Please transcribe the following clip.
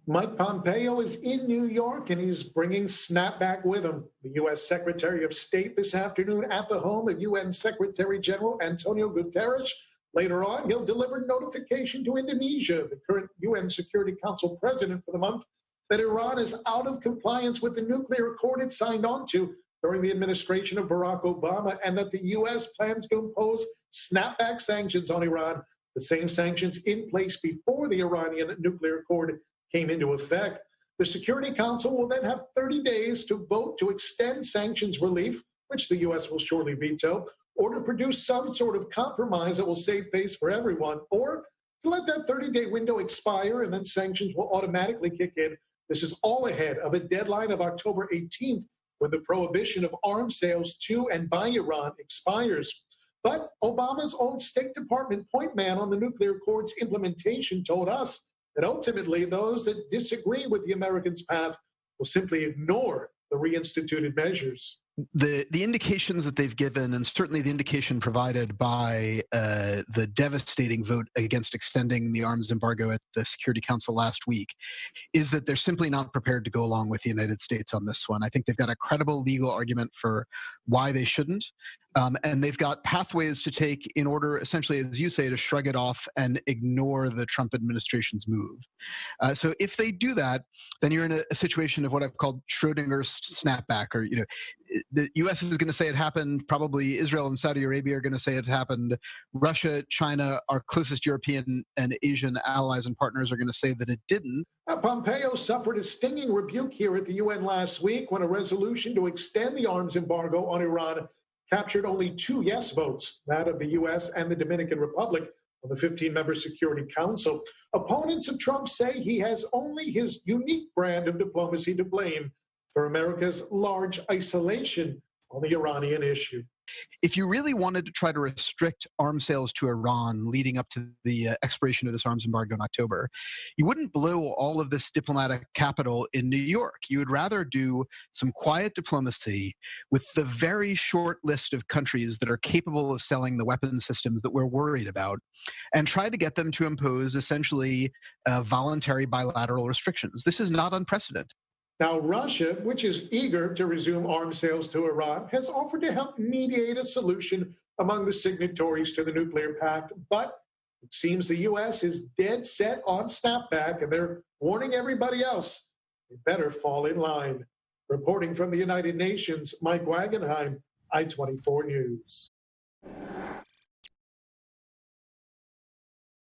Mike Pompeo is in New York and he's bringing snapback with him. The U.S. Secretary of State this afternoon at the home of UN Secretary General Antonio Guterres. Later on, he'll deliver notification to Indonesia, the current UN Security Council president for the month, that Iran is out of compliance with the nuclear accord it signed on to during the administration of Barack Obama, and that the U.S. plans to impose snapback sanctions on Iran, the same sanctions in place before the Iranian nuclear accord came into effect. The Security Council will then have 30 days to vote to extend sanctions relief, which the U.S. will surely veto, or to produce some sort of compromise that will save face for everyone, or to let that 30-day window expire and then sanctions will automatically kick in. This is all ahead of a deadline of October 18th, when the prohibition of arms sales to and by Iran expires. But Obama's old State Department point man on the nuclear accord's implementation told us that ultimately those that disagree with the Americans' path will simply ignore the reinstituted measures. The indications that they've given, and certainly the indication provided by the devastating vote against extending the arms embargo at the Security Council last week, is that they're simply not prepared to go along with the United States on this one. I think they've got a credible legal argument for why they shouldn't. And they've got pathways to take in order, essentially, as you say, to shrug it off and ignore the Trump administration's move. So if they do that, then you're in a situation of what I've called Schrodinger's snapback, or, the U.S. is going to say it happened. Probably Israel and Saudi Arabia are going to say it happened. Russia, China, our closest European and Asian allies and partners are going to say that it didn't. Pompeo suffered a stinging rebuke here at the UN last week when a resolution to extend the arms embargo on Iran captured only 2 yes votes, that of the U.S. and the Dominican Republic, on the 15-member Security Council. Opponents of Trump say he has only his unique brand of diplomacy to blame for America's large isolation on the Iranian issue. If you really wanted to try to restrict arms sales to Iran leading up to the expiration of this arms embargo in October, you wouldn't blow all of this diplomatic capital in New York. You would rather do some quiet diplomacy with the very short list of countries that are capable of selling the weapon systems that we're worried about, and try to get them to impose essentially voluntary bilateral restrictions. This is not unprecedented. Now, Russia, which is eager to resume arms sales to Iran, has offered to help mediate a solution among the signatories to the nuclear pact. But it seems the U.S. is dead set on snapback, and they're warning everybody else they better fall in line. Reporting from the United Nations, Mike Wagenheim, I-24 News.